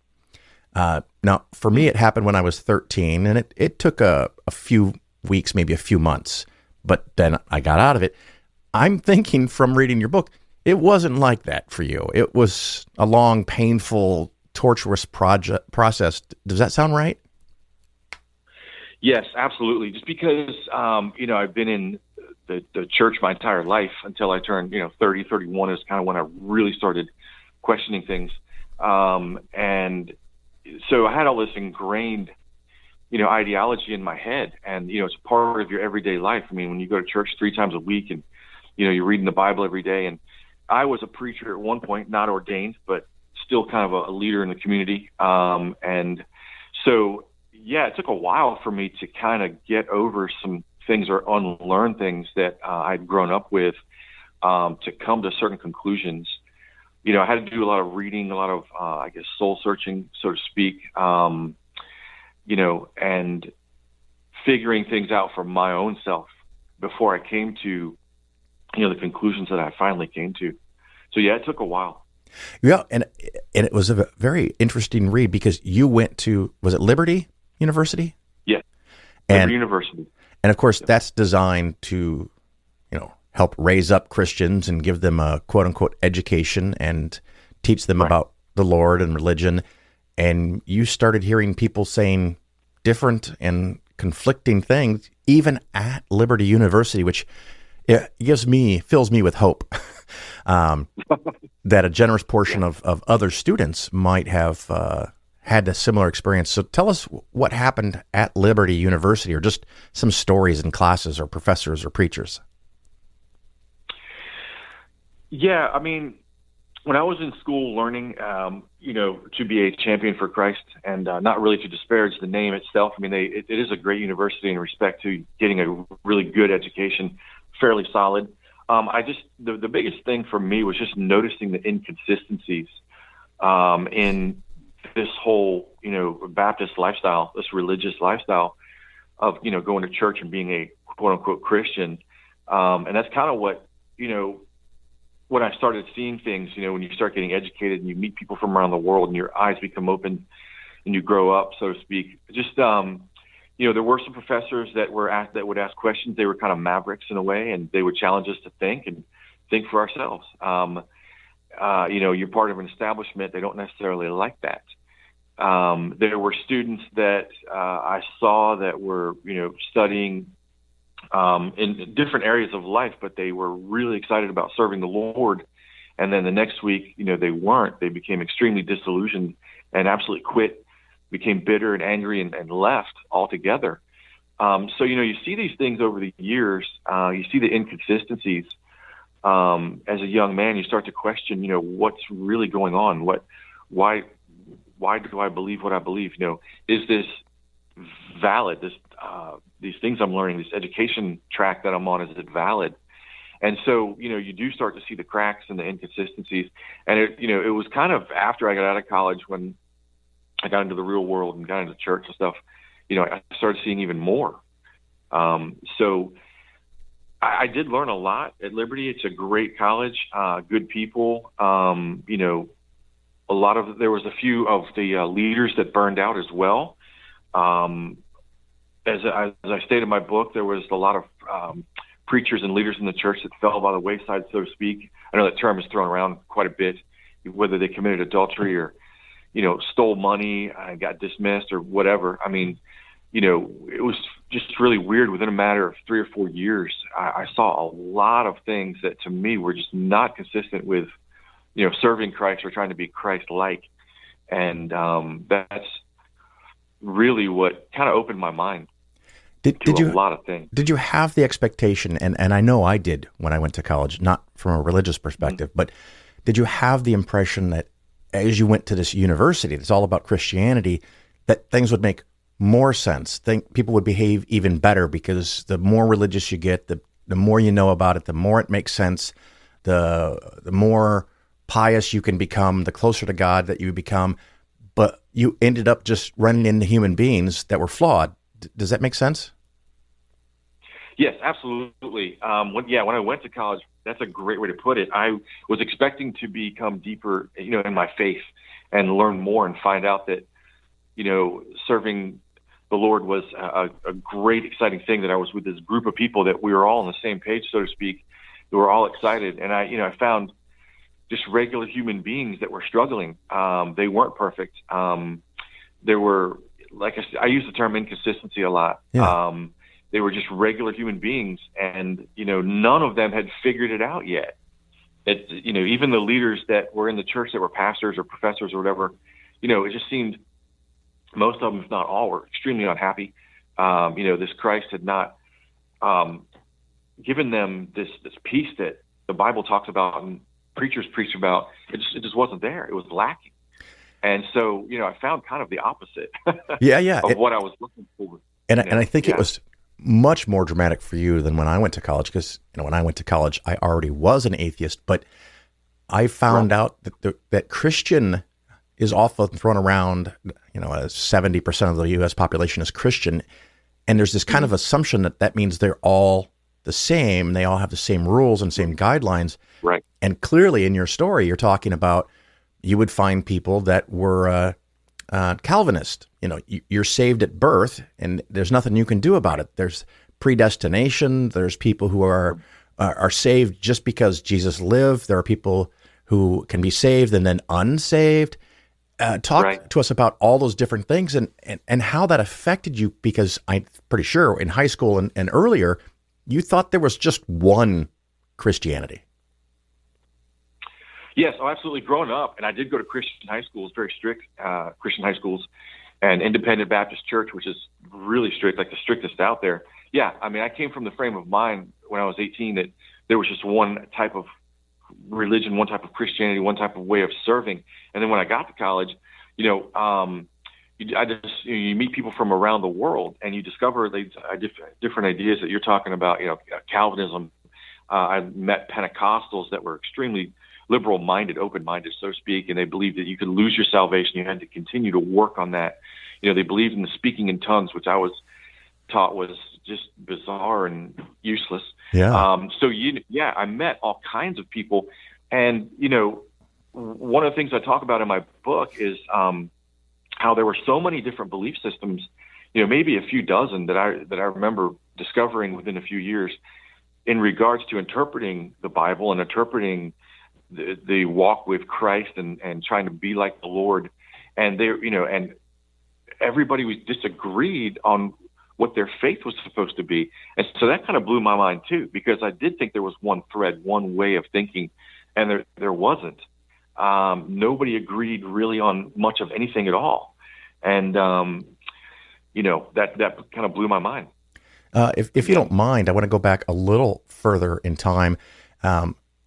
Now, for me, it happened when I was 13, and it took a few weeks, maybe a few months, but then I got out of it. I'm thinking from reading your book, it wasn't like that for you. It was a long, painful, torturous process. Does that sound right? Yes, absolutely. Just because, I've been in the church my entire life until I turned, 30, 31 is kind of when I really started questioning things. And so I had all this ingrained, ideology in my head, and, it's part of your everyday life. I mean, when you go to church 3 times a week and, you're reading the Bible every day. And I was a preacher at one point, not ordained, but still kind of a leader in the community. And so, it took a while for me to kind of get over some things or unlearn things that I'd grown up with, to come to certain conclusions. I had to do a lot of reading, a lot of, soul searching, so to speak, and figuring things out for my own self before I came to, the conclusions that I finally came to. So it took a while. Yeah, and it was a very interesting read because you went to, was it Liberty University? Yeah, Liberty University. And of course, that's designed to, help raise up Christians and give them a quote unquote education and teach them about the Lord and religion. And you started hearing people saying different and conflicting things, even at Liberty University, which fills me with hope. That a generous portion of other students might have had a similar experience. So tell us what happened at Liberty University, or just some stories in classes or professors or preachers. Yeah, I mean, when I was in school learning, to be a champion for Christ, and not really to disparage the name itself. I mean, it is a great university in respect to getting a really good education, fairly solid. The biggest thing for me was just noticing the inconsistencies in this whole, Baptist lifestyle, this religious lifestyle of, going to church and being a quote unquote Christian. And that's kind of what, when I started seeing things, when you start getting educated and you meet people from around the world and your eyes become open and you grow up, so to speak. Just, there were some professors that would ask questions. They were kind of mavericks in a way, and they would challenge us to think for ourselves. You're part of an establishment. They don't necessarily like that. There were students that I saw that were, studying in different areas of life, but they were really excited about serving the Lord. And then the next week, they weren't. They became extremely disillusioned and absolutely quit, became bitter and angry and left altogether. So, you see these things over the years. You see the inconsistencies. As a young man, you start to question, what's really going on? Why do I believe what I believe? Is this valid? These things I'm learning, this education track that I'm on, is it valid? And so, you do start to see the cracks and the inconsistencies. And it was kind of after I got out of college, when I got into the real world and got into church and stuff, I started seeing even more. So I did learn a lot at Liberty. It's a great college, good people. There was a few of the leaders that burned out as well. As I stated in my book, there was a lot of preachers and leaders in the church that fell by the wayside, so to speak. I know that term is thrown around quite a bit, whether they committed adultery or, stole money and got dismissed or whatever. I mean, it was just really weird. Within a matter of 3 or 4 years, I saw a lot of things that to me were just not consistent with, serving Christ or trying to be Christ-like. And that's really what kind of opened my mind to a lot of things. Did you have the expectation, and I know I did when I went to college, not from a religious perspective, but did you have the impression that as you went to this university that's all about Christianity, that things would make more sense? People would behave even better because the more religious you get, the more you know about it, the more it makes sense, the more pious you can become, the closer to God that you become. But you ended up just running into human beings that were flawed. Does that make sense? Yes, absolutely. When I went to college, that's a great way to put it. I was expecting to become deeper, in my faith and learn more and find out that, serving the Lord was a great, exciting thing, that I was with this group of people that we were all on the same page, so to speak, that were all excited. And I found just regular human beings that were struggling. They weren't perfect. There were, like I use the term inconsistency a lot. Yeah. They were just regular human beings, and none of them had figured it out yet. Even the leaders that were in the church that were pastors or professors or whatever, it just seemed most of them, if not all, were extremely unhappy. This Christ had not given them this peace that the Bible talks about and preachers preach about. It just wasn't there. It was lacking. And so, I found kind of the opposite of what I was looking for. And I think it was much more dramatic for you than when I went to college, because when I went to college, I already was an atheist, but I found out that Christian is often thrown around, 70% of the U.S. population is Christian, and there's this kind of assumption that means they're all the same, they all have the same rules and same guidelines. Right. And clearly in your story, you're talking about you would find people that were Calvinist. You're saved at birth, and there's nothing you can do about it. There's predestination. There's people who are saved just because Jesus lived. There are people who can be saved and then unsaved. Talk to us about all those different things and how that affected you, because I'm pretty sure in high school and earlier, you thought there was just one Christianity. Yes, absolutely. Growing up, and I did go to Christian high schools, very strict Christian high schools, and Independent Baptist Church, which is really strict, like the strictest out there. Yeah, I came from the frame of mind when I was 18 that there was just one type of religion, one type of Christianity, one type of way of serving. And then when I got to college, you meet people from around the world, and you discover different ideas that you're talking about. Calvinism. I met Pentecostals that were extremely liberal-minded, open-minded, so to speak, and they believed that you could lose your salvation. You had to continue to work on that. They believed in the speaking in tongues, which I was taught was just bizarre and useless. Yeah. I met all kinds of people, and one of the things I talk about in my book is how there were so many different belief systems. Maybe a few dozen that I remember discovering within a few years in regards to interpreting the Bible and interpreting the walk with Christ and trying to be like the Lord. And and everybody was disagreed on what their faith was supposed to be. And so that kind of blew my mind too, because I did think there was one thread, one way of thinking, and there wasn't. Nobody agreed really on much of anything at all. And, that kind of blew my mind. If you don't mind, I want to go back a little further in time.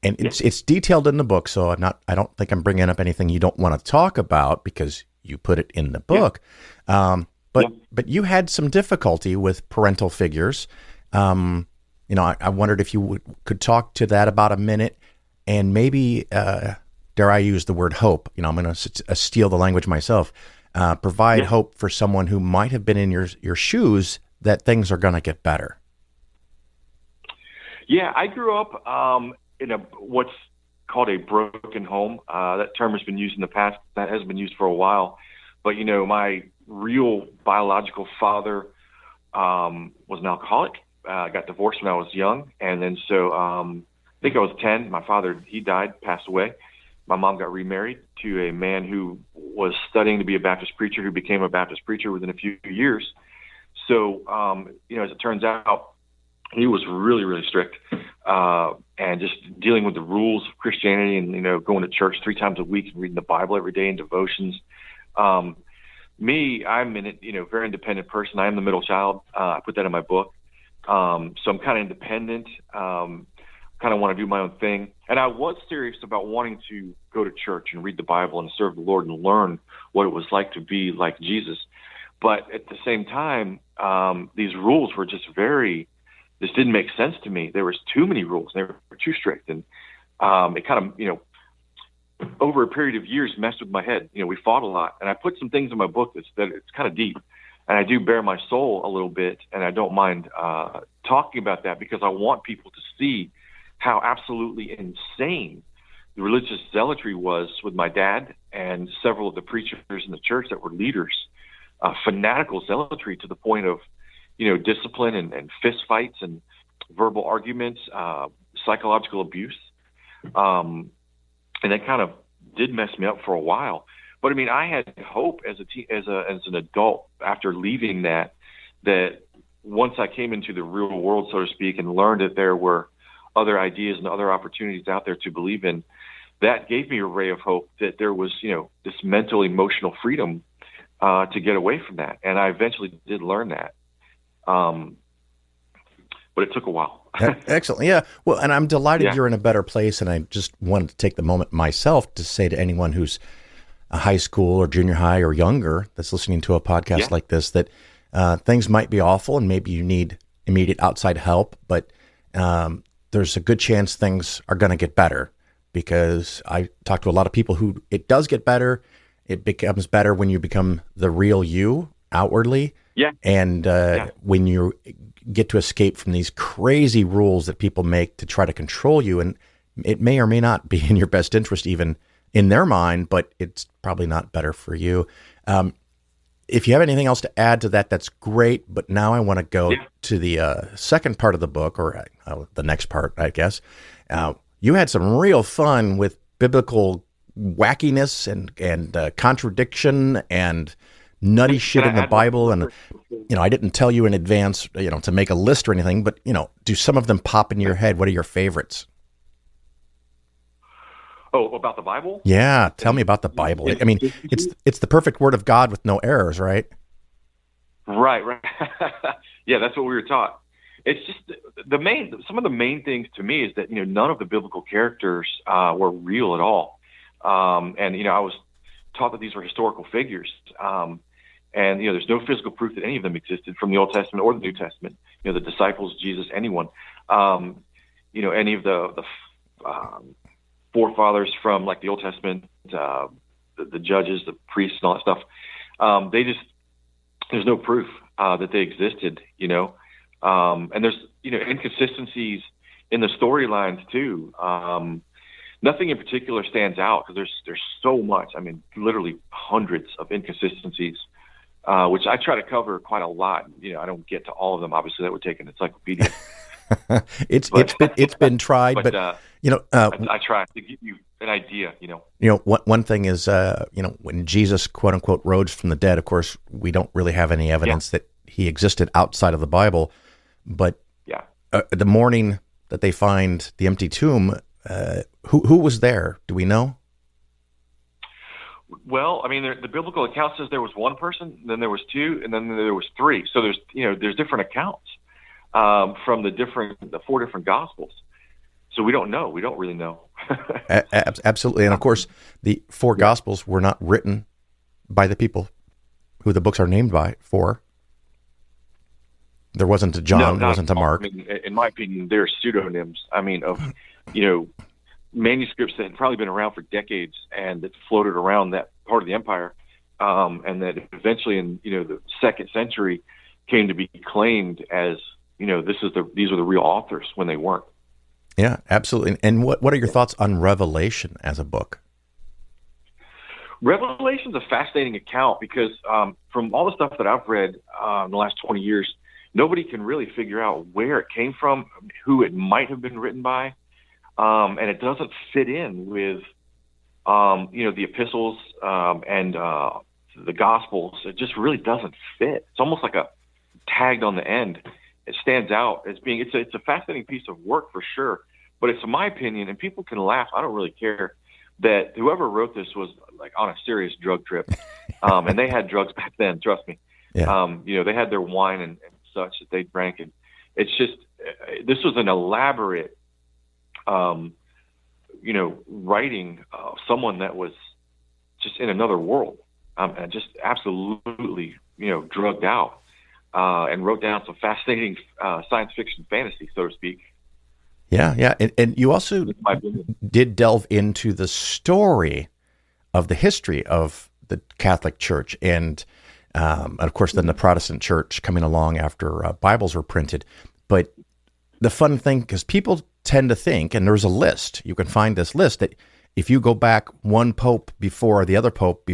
And it's detailed in the book, so I don't think I'm bringing up anything you don't want to talk about because you put it in the book. Yeah. But you had some difficulty with parental figures. I wondered if you could talk to that about a minute, and maybe dare I use the word hope? I'm going to steal the language myself. Provide hope for someone who might have been in your shoes that things are going to get better. Yeah, I grew up in what's called a broken home. That term has been used in the past. That hasn't been used for a while. But, my real biological father was an alcoholic. I got divorced when I was young. And then I think I was 10. My father, he died, passed away. My mom got remarried to a man who was studying to be a Baptist preacher, who became a Baptist preacher within a few years. So, as it turns out, he was really, really strict, and just dealing with the rules of Christianity and, going to church 3 times a week and reading the Bible every day and devotions. Me, I'm a very independent person. I am the middle child. I put that in my book. So I'm kind of independent, kind of want to do my own thing. And I was serious about wanting to go to church and read the Bible and serve the Lord and learn what it was like to be like Jesus. But at the same time, these rules were just this didn't make sense to me. There was too many rules. They were too strict. And it kind of, over a period of years messed with my head. We fought a lot. And I put some things in my book that it's kind of deep. And I do bare my soul a little bit. And I don't mind talking about that because I want people to see how absolutely insane the religious zealotry was with my dad and several of the preachers in the church that were leaders. Fanatical zealotry to the point of, discipline and fist fights and verbal arguments, psychological abuse. And that kind of did mess me up for a while. But I had hope as an adult after leaving that once I came into the real world, so to speak, and learned that there were other ideas and other opportunities out there to believe in, that gave me a ray of hope that there was, this mental, emotional freedom to get away from that. And I eventually did learn that. But it took a while. Excellent. Yeah. Well, and I'm delighted you're in a better place. And I just wanted to take the moment myself to say to anyone who's a high school or junior high or younger that's listening to a podcast like this, that things might be awful and maybe you need immediate outside help, but there's a good chance things are going to get better, because I talk to a lot of people who it does get better. It becomes better when you become the real you outwardly. Yeah. And when you get to escape from these crazy rules that people make to try to control you, and it may or may not be in your best interest even in their mind, but it's probably not better for you. If you have anything else to add to that, that's great. But now I want to go to the second part of the book, or the next part, I guess. You had some real fun with biblical wackiness and contradiction and nutty shit in the Bible. And, I didn't tell you in advance, to make a list or anything, but, do some of them pop in your head? What are your favorites? Oh, about the Bible? Yeah. Tell me about the Bible. It's the perfect word of God with no errors, right? Right. Yeah, that's what we were taught. It's just some of the main things to me is that, none of the biblical characters were real at all. And I was taught that these were historical figures. And there's no physical proof that any of them existed from the Old Testament or the New Testament. The disciples, Jesus, anyone. Any of the forefathers from like the Old Testament, the judges, the priests, and all that stuff. There's no proof that they existed. And there's inconsistencies in the storylines too. Nothing in particular stands out because there's so much. Literally hundreds of inconsistencies, which I try to cover quite a lot. I don't get to all of them. Obviously, that would take an encyclopedia. It's been tried, but I try to give you an idea. One thing is, when Jesus quote unquote rose from the dead, of course, we don't really have any evidence that he existed outside of the Bible. But the morning that they find the empty tomb, who was there? Do we know? Well, the biblical account says there was one person, then there was two, and then there was three. So there's different accounts from the 4 different Gospels. So we don't know. We don't really know. Absolutely. And of course, the 4 Gospels were not written by the people who the books are named for. There wasn't a John, there wasn't a Mark. In my opinion, they're pseudonyms. Of manuscripts that had probably been around for decades and that floated around that part of the empire, and that eventually in the 2nd century came to be claimed as these are the real authors when they weren't. Yeah, absolutely. And what are your thoughts on Revelation as a book? Revelation's a fascinating account because from all the stuff that I've read in the last 20 years, nobody can really figure out where it came from, who it might have been written by, and it doesn't fit in with the epistles and the Gospels. It just really doesn't fit. It's almost like a tagged on the end. It stands out as being it's a fascinating piece of work for sure, but it's my opinion, and people can laugh. I don't really care. That whoever wrote this was like on a serious drug trip, and they had drugs back then. Trust me. Yeah. They had their wine and such that they drank, and it's just this was an elaborate, writing of someone that was just in another world, and just absolutely, drugged out, and wrote down some fascinating science fiction fantasy, so to speak. Yeah. And you also did delve into the story of the history of the Catholic Church and of course, then the Protestant Church coming along after Bibles were printed. But the fun thing, because people tend to think, and there's a list, you can find this list, that if you go back one pope before the other pope,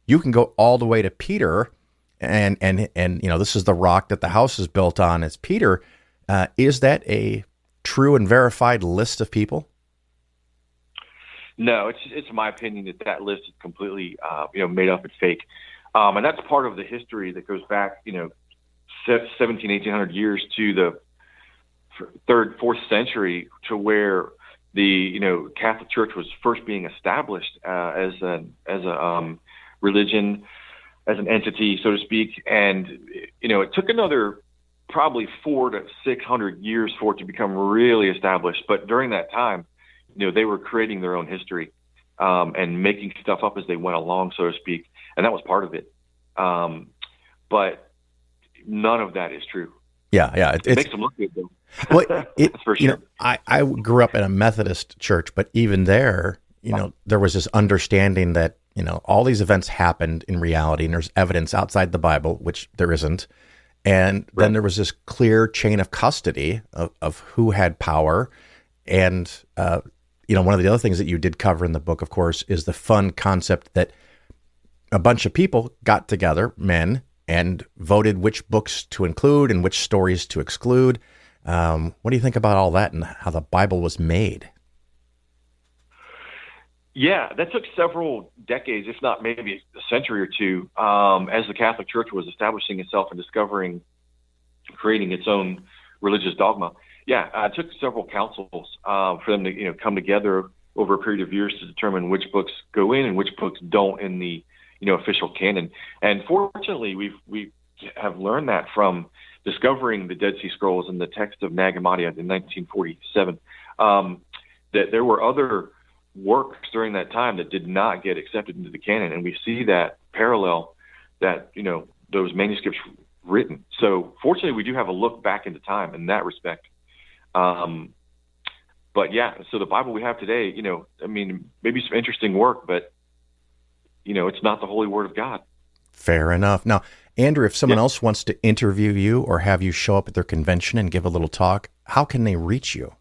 you can go all the way to Peter, and this is the rock that the house is built on. It's Peter. Is that a true and verified list of people? No, it's my opinion that list is completely made up and fake, and that's part of the history that goes back 1800 years to the 3rd, 4th century, to where the Catholic Church was first being established as a religion, as an entity, so to speak, and it took another probably 400 to 600 years for it to become really established. But during that time, they were creating their own history and making stuff up as they went along, so to speak. And that was part of it. But none of that is true. Yeah. It makes them look good, though. Well, That's for sure. I grew up in a Methodist church, but even there, there was this understanding that, all these events happened in reality, and there's evidence outside the Bible, which there isn't. And then there was this clear chain of custody of who had power. And, one of the other things that you did cover in the book, of course, is the fun concept that a bunch of people got together, men, and voted which books to include and which stories to exclude. What do you think about all that and how the Bible was made? Yeah, that took several decades, if not maybe a century or two, as the Catholic Church was establishing itself and creating its own religious dogma. Yeah, it took several councils for them to come together over a period of years to determine which books go in and which books don't in the official canon. And fortunately, we have learned that from discovering the Dead Sea Scrolls and the text of Nag Hammadi in 1947. That there were other works during that time that did not get accepted into the canon, and we see that parallel that those manuscripts written. So fortunately, we do have a look back into time in that respect. But yeah, so the Bible we have today, maybe some interesting work, but it's not the holy word of God. Fair enough. Now, Andrew, if someone else wants to interview you or have you show up at their convention and give a little talk, how can they reach you?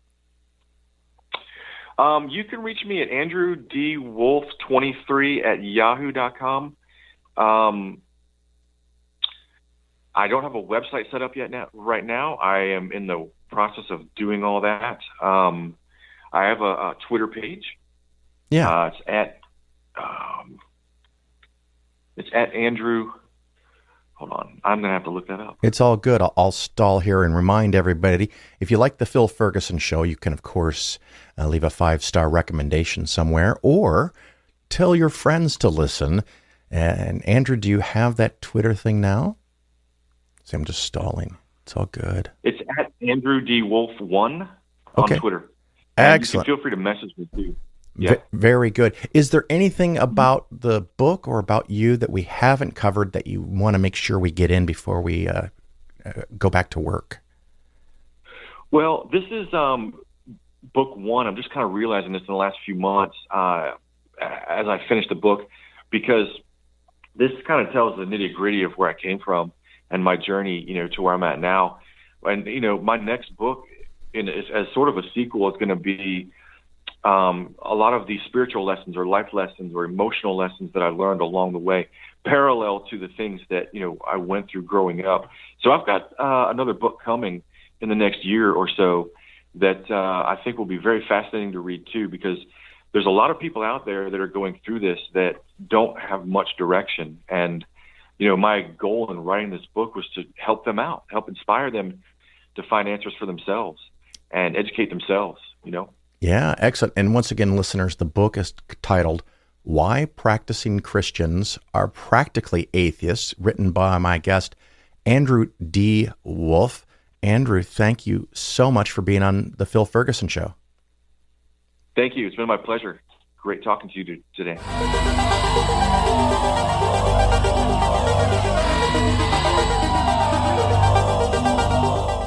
You can reach me at andrewdwolf23@yahoo.com. I don't have a website set up yet right now. I am in the process of doing all that. I have a Twitter page. Yeah. It's at Andrew. Hold on. I'm going to have to look that up. It's all good. I'll stall here and remind everybody, if you like the Phil Ferguson Show, you can, of course, leave a 5-star recommendation somewhere or tell your friends to listen. And Andrew, do you have that Twitter thing now? See, I'm just stalling. It's all good. It's at Andrew D. Wolf 1 on Twitter. Excellent. You can feel free to message me too. Yeah. Very good. Is there anything about the book or about you that we haven't covered that you want to make sure we get in before we go back to work? Well, this is book 1. I'm just kind of realizing this in the last few months as I finished the book, because this kind of tells the nitty-gritty of where I came from and my journey, to where I'm at now. And, my next book as sort of a sequel, it's going to be a lot of these spiritual lessons or life lessons or emotional lessons that I learned along the way, parallel to the things that, I went through growing up. So I've got another book coming in the next year or so that I think will be very fascinating to read too, because there's a lot of people out there that are going through this that don't have much direction. And, my goal in writing this book was to help them out, help inspire them to find answers for themselves and educate themselves, Yeah, excellent. And once again, listeners, the book is titled Why Practicing Christians Are Practically Atheists, written by my guest, Andrew D. Wolf. Andrew, thank you so much for being on the Phil Ferguson Show. Thank you. It's been my pleasure. Great talking to you today.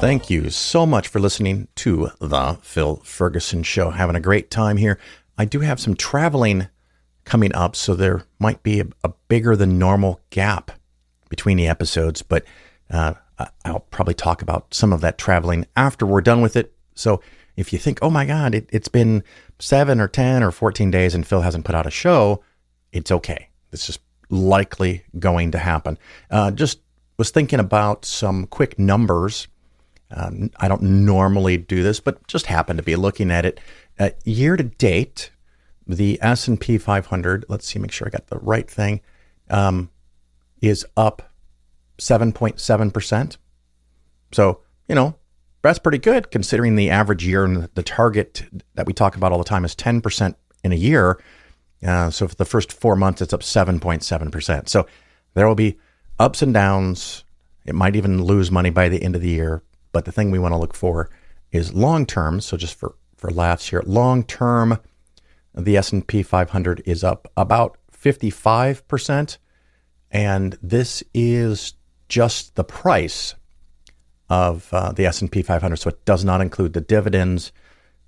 Thank you so much for listening to the Phil Ferguson Show. Having a great time here. I do have some traveling coming up, so there might be a bigger than normal gap between the episodes, but I'll probably talk about some of that traveling after we're done with it. So if you think, oh my God, it's been 7 or 10 or 14 days and Phil hasn't put out a show, it's okay. This is likely going to happen. Just was thinking about some quick numbers. I don't normally do this, but just happened to be looking at it. Year to date, the S&P 500, let's see, make sure I got the right thing, is up 7.7%. So, that's pretty good considering the average year, and the target that we talk about all the time is 10% in a year. So for the first 4 months, it's up 7.7%. So there will be ups and downs. It might even lose money by the end of the year. But the thing we want to look for is long term. So just for laughs here, long term, the S&P 500 is up about 55%. And this is just the price of the S&P 500. So it does not include the dividends,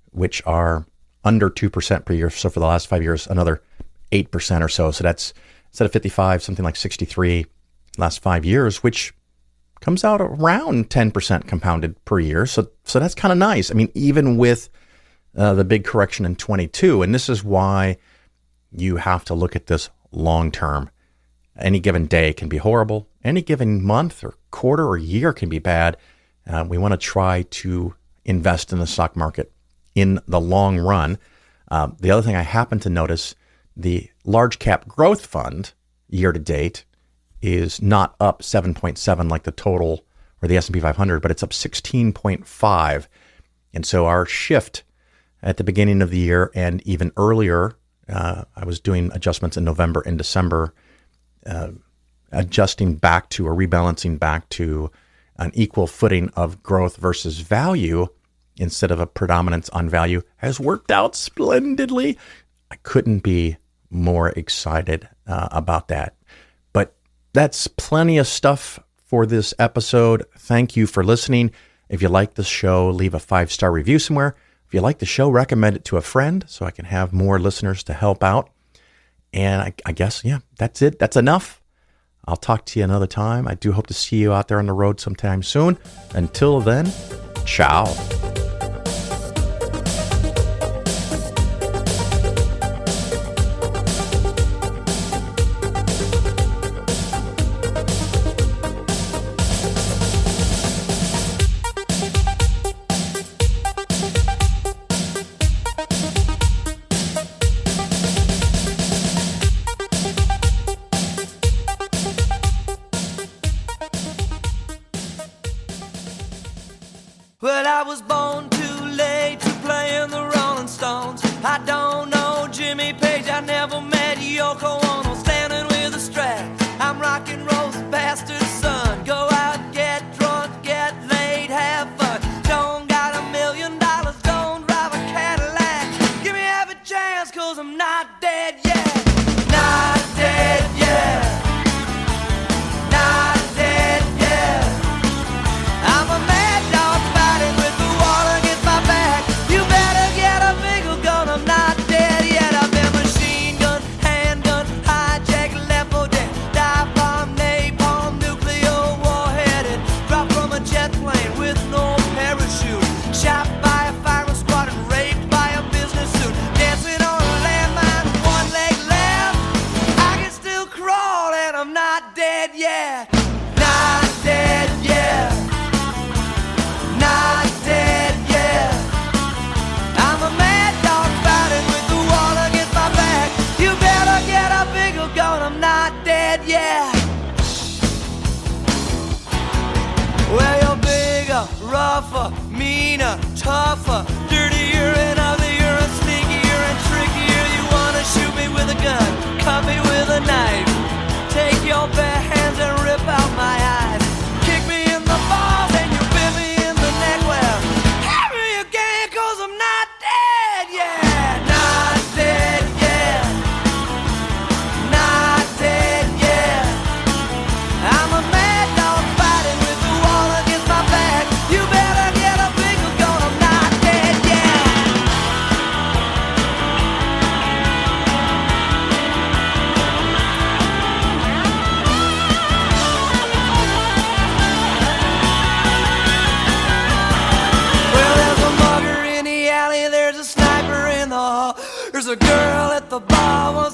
which are under 2% per year. So for the last 5 years, another 8% or so. So that's, instead of 55, something like 63 last 5 years, which comes out around 10% compounded per year. So that's kind of nice. I mean, even with the big correction in 22, and this is why you have to look at this long term. Any given day can be horrible. Any given month or quarter or year can be bad. We want to try to invest in the stock market in the long run. The other thing I happen to notice, the large cap growth fund year to date is not up 7.7 like the total or the S&P 500, but it's up 16.5. And so our shift at the beginning of the year and even earlier, I was doing adjustments in November and December, adjusting back to or rebalancing back to an equal footing of growth versus value instead of a predominance on value has worked out splendidly. I couldn't be more excited about that. But that's plenty of stuff for this episode. Thank you for listening. If you like the show, leave a 5-star review somewhere. If you like the show, recommend it to a friend so I can have more listeners to help out. And I guess, yeah, that's it. That's enough. I'll talk to you another time. I do hope to see you out there on the road sometime soon. Until then, ciao. Well, I was born too late to play in the Rolling Stones. I don't know Jimmy Page, I never met Yoko Ono. Standing with a strap, I'm rock and roll's bastard son. Go out, get drunk, get laid, have fun. Don't got $1 million, don't drive a Cadillac. Give me half a chance, cause I'm not dead yet. Not dead yet. Not dead yet. I'm a mad dog fighting with the wall against my back. You better get a bigger gun, I'm not dead yet. I've been machine gun, handgun, high meaner, tougher, dirtier and uglier and sneakier and trickier. You wanna shoot me with a gun, cut me with a knife, take your bare hands and rip out my eyes, kick me in the balls and you bit me in the neck. Well, hit me again 'cause I'm not dead yet. Not dead yet. Not dead yet. I'm a mad dog fighting with the wall against my back. You better get a bigger gun, I'm not dead yet. Well, there's a mugger in the alley, there's a sniper in the hall, there's a girl at the bar.